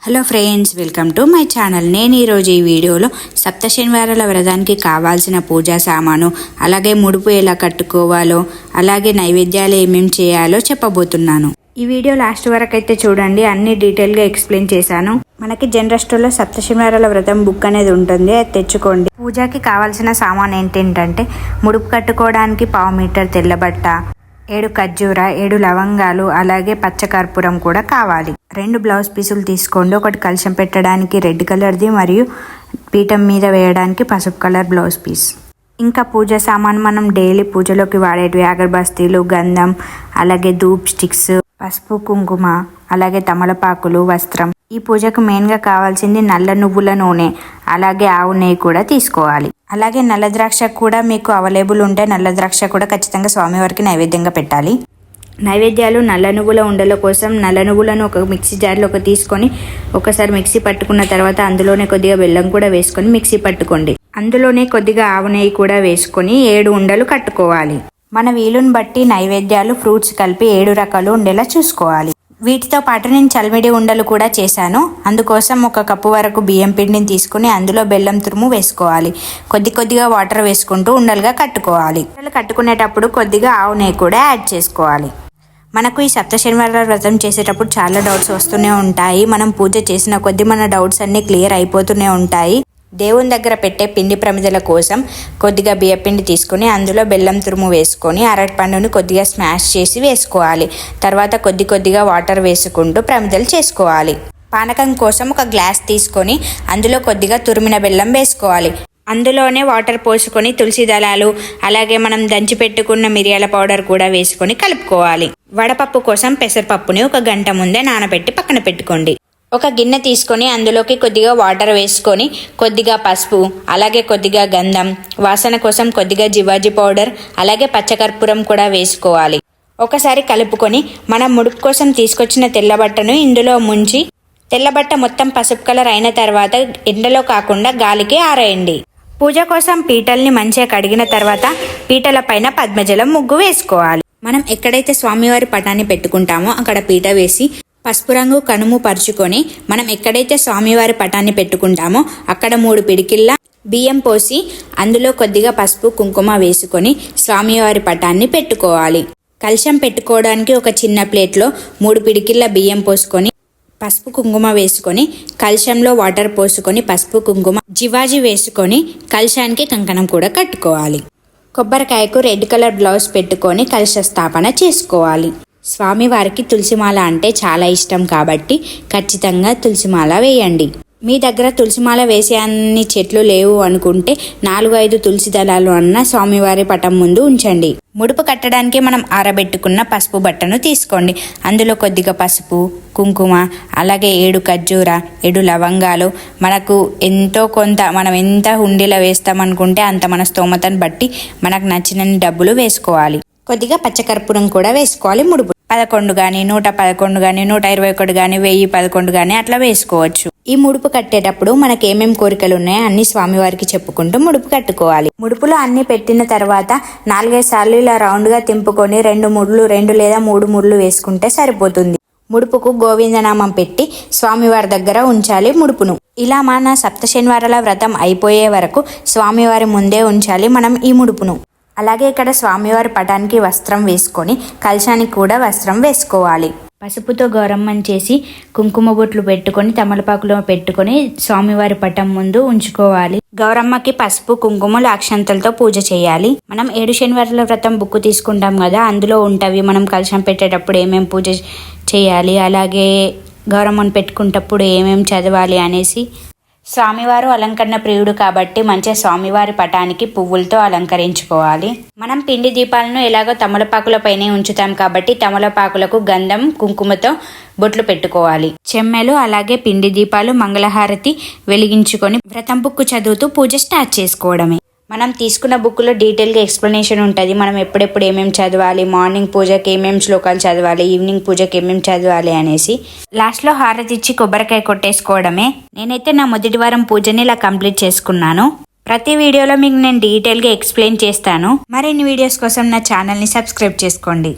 Hello friends, welcome to my channel. నేను ఈరోజు ఈ వీడియోలో సప్త శనివారాల వ్రతానికి కావాల్సిన పూజా సామాను, అలాగే ముడుపు ఎలా కట్టుకోవాలో, అలాగే నైవేద్యాలు ఏమేమి చేయాలో చెప్పబోతున్నాను. ఈ వీడియో లాస్ట్ వరకు అయితే చూడండి, అన్ని డీటెయిల్గా ఎక్స్ప్లెయిన్ చేశాను. మనకి జనరల్ స్టోర్లో సప్త శనివారాల వ్రతం బుక్ అనేది ఉంటుంది, అది తెచ్చుకోండి. పూజకి కావాల్సిన సామాన్ ఏంటంటే ముడుపు కట్టుకోవడానికి 1/2 మీటర్ తెల్లబట్ట, 7 ఖర్జూర, 7 లవంగాలు, అలాగే పచ్చకర్పూరం కూడా కావాలి. 2 బ్లౌజ్ పీసులు తీసుకోండి. ఒకటి కలశం పెట్టడానికి రెడ్ కలర్ది మరియు పీఠం మీద వేయడానికి పసుపు కలర్ బ్లౌజ్ పీస్. ఇంకా పూజ సామాన్ మనం డైలీ పూజలోకి వాడేటివి అగరబస్తీలు, గంధం, అలాగే ధూప్ స్టిక్స్, పసుపు, కుంకుమ, అలాగే తమలపాకులు, వస్త్రం. ఈ పూజకు మెయిన్గా కావాల్సింది నల్ల నువ్వుల నూనె, అలాగే ఆవు నెయ్యి కూడా తీసుకోవాలి. అలాగే నల్ల ద్రాక్ష కూడా మీకు అవైలబుల్ ఉంటే నల్ల ద్రాక్ష కూడా ఖచ్చితంగా స్వామివారికి నైవేద్యంగా పెట్టాలి. నైవేద్యాలు నల్ల నువ్వుల ఉండల కోసం నల్ల నువ్వులను ఒక మిక్సీ జార్లో తీసుకొని ఒకసారి మిక్సీ పట్టుకున్న తర్వాత అందులోనే కొద్దిగా బెల్లం కూడా వేసుకొని మిక్సీ పట్టుకోండి. అందులోనే కొద్దిగా ఆవు నెయ్యి కూడా వేసుకొని 7 ఉండలు కట్టుకోవాలి. మన వీలుని బట్టి నైవేద్యాలు, ఫ్రూట్స్ కలిపి 7 రకాలు ఉండేలా చూసుకోవాలి. వీటితో పాటు నేను చల్మిడి ఉండలు కూడా చేశాను. అందుకోసం 1 కప్పు వరకు బియ్యం పిండిని తీసుకుని అందులో బెల్లం తురుము వేసుకోవాలి. కొద్దిగా వాటర్ వేసుకుంటూ ఉండలుగా కట్టుకోవాలి. ఉండలు కట్టుకునేటప్పుడు కొద్దిగా ఆవు నెయ్యి కూడా యాడ్ చేసుకోవాలి. మనకు ఈ సప్త శనివారాల వ్రతం చేసేటప్పుడు చాలా డౌట్స్ వస్తూనే ఉంటాయి. మనం పూజ చేసిన కొద్దీ మన డౌట్స్ అన్నీ క్లియర్ అయిపోతూనే ఉంటాయి. దేవుని దగ్గర పెట్టే పిండి ప్రమిదల కోసం కొద్దిగా బియ్యపిండి తీసుకొని అందులో బెల్లం తురుము వేసుకొని అరటిపండుని కొద్దిగా స్మాష్ చేసి వేసుకోవాలి. తర్వాత కొద్దిగా వాటర్ వేసుకుంటూ ప్రమిదలు చేసుకోవాలి. పానకం కోసం 1 గ్లాస్ తీసుకొని అందులో కొద్దిగా తురిమిన బెల్లం వేసుకోవాలి. అందులోనే వాటర్ పోసుకొని తులసి దళాలు, అలాగే మనం దంచి పెట్టుకున్న మిరియాల పౌడర్ కూడా వేసుకొని కలుపుకోవాలి. వడపప్పు కోసం పెసరపప్పుని 1 గంట ముందే నానబెట్టి పక్కన పెట్టుకోండి. 1 గిన్నె తీసుకొని అందులోకి కొద్దిగా వాటర్ వేసుకొని కొద్దిగా పసుపు, అలాగే కొద్దిగా గంధం, వాసన కోసం కొద్దిగా జివాజీ పౌడర్, అలాగే పచ్చకర్పూరం కూడా వేసుకోవాలి. ఒకసారి కలుపుకొని మనం ముడుపు కోసం తీసుకొచ్చిన తెల్లబట్టను ఇందులో ముంచి తెల్లబట్ట మొత్తం పసుపు కలర్ అయిన తర్వాత ఎండలో కాకుండా గాలికి ఆరేయండి. పూజ కోసం పీటల్ని మంచిగా కడిగిన తర్వాత పీటల పైన పద్మజలం ముగ్గు వేసుకోవాలి. మనం ఎక్కడైతే స్వామివారి పటాన్ని పెట్టుకుంటామో అక్కడ పీట వేసి పసుపు రంగు కనుము పరుచుకొని మనం ఎక్కడైతే స్వామివారి పటాన్ని పెట్టుకుంటామో అక్కడ 3 పిడికిళ్ళ బియ్యం పోసి అందులో కొద్దిగా పసుపు, కుంకుమ వేసుకొని స్వామివారి పటాన్ని పెట్టుకోవాలి. కలశం పెట్టుకోవడానికి ఒక చిన్న ప్లేట్లో 3 పిడికిళ్ళ బియ్యం పోసుకొని పసుపు, కుంకుమ వేసుకొని కలశంలో వాటర్ పోసుకొని పసుపు, కుంకుమ, జివాజీ వేసుకొని కలశానికి కంకణం కూడా కట్టుకోవాలి. కొబ్బరికాయకు రెడ్ కలర్ బ్లౌజ్ పెట్టుకొని కలశ స్థాపన చేసుకోవాలి. స్వామివారికి తులసిమాల అంటే చాలా ఇష్టం కాబట్టి ఖచ్చితంగా తులసిమాల వేయండి. మీ దగ్గర తులసిమాల వేసే అన్ని చెట్లు లేవు అనుకుంటే 4-5 తులసి దళాలు అన్న స్వామివారి పటం ముందు ఉంచండి. ముడుపు కట్టడానికి మనం ఆరబెట్టుకున్న పసుపు బట్టను తీసుకోండి. అందులో కొద్దిగా పసుపు, కుంకుమ, అలాగే 7 ఖర్జూర, 7 లవంగాలు, మనకు ఎంతో కొంత మనం ఎంత హుండీలో వేస్తామనుకుంటే అంత మన స్తోమతను బట్టి మనకు నచ్చినన్ని డబ్బులు వేసుకోవాలి. కొద్దిగా పచ్చకర్పూరం కూడా వేసుకోవాలి. ముడుపు 11 కానీ 111 కానీ 121 కానీ 1011 కానీ అట్లా వేసుకోవచ్చు. ఈ ముడుపు కట్టేటప్పుడు మనకి ఏమేం కోరికలు ఉన్నాయో అన్ని స్వామివారికి చెప్పుకుంటూ ముడుపు కట్టుకోవాలి. ముడుపులో అన్ని పెట్టిన తర్వాత 4-5 సార్లు ఇలా రౌండ్గా తింపుకొని 2 ముడులు 2 లేదా 3 ముడులు వేసుకుంటే సరిపోతుంది. ముడుపుకు గోవిందనామం పెట్టి స్వామివారి దగ్గర ఉంచాలి ముడుపును. ఇలా మన సప్త శనివారాల వ్రతం అయిపోయే వరకు స్వామివారి ముందే ఉంచాలి మనం ఈ ముడుపును. అలాగే ఇక్కడ స్వామివారి పటానికి వస్త్రం వేసుకొని కలశానికి కూడా వస్త్రం వేసుకోవాలి. పసుపుతో గౌరమ్మని చేసి కుంకుమ బొట్లు పెట్టుకొని తమలపాకులో పెట్టుకొని స్వామివారి పటం ముందు ఉంచుకోవాలి. గౌరమ్మకి పసుపు, కుంకుమలు, అక్షంతలతో పూజ చేయాలి. మనం 7 శనివారాల వ్రతం బుక్ తీసుకుంటాం కదా, అందులో ఉంటవి మనం కలశం పెట్టేటప్పుడు ఏమేం పూజ చేయాలి, అలాగే గౌరమ్మను పెట్టుకునేటప్పుడు ఏమేం చదవాలి అనేసి. స్వామివారు అలంకరణ ప్రియుడు కాబట్టి మంచిగా స్వామివారి పటానికి పువ్వులతో అలంకరించుకోవాలి. మనం పిండి దీపాలను ఎలాగో తమలపాకుల పైనే ఉంచుతాం కాబట్టి తమలపాకులకు గంధం, కుంకుమతో బొట్లు పెట్టుకోవాలి. చెమ్మెలు, అలాగే పిండి దీపాలు, మంగళహారతి వెలిగించుకొని వ్రతం బుక్ చదువుతూ పూజ స్టార్ట్ చేసుకోవడమే. మనం తీసుకున్న బుక్లో డీటెయిల్గా ఎక్స్ప్లెనేషన్ ఉంటుంది. మనం ఎప్పుడెప్పుడు ఏమేమి చదవాలి, మార్నింగ్ పూజకి ఏమేమి శ్లోకాలు చదవాలి, ఈవినింగ్ పూజకి ఏమేమి చదవాలి అనేసి. లాస్ట్లో హారతి ఇచ్చి కొబ్బరికాయ కొట్టేసుకోవడమే. నేనైతే నా మొదటి వారం పూజని ఇలా కంప్లీట్ చేసుకున్నాను. ప్రతి వీడియోలో మీకు నేను డీటెయిల్గా ఎక్స్ప్లెయిన్ చేస్తాను. మరిన్ని వీడియోస్ కోసం నా ఛానల్ని సబ్స్క్రైబ్ చేసుకోండి.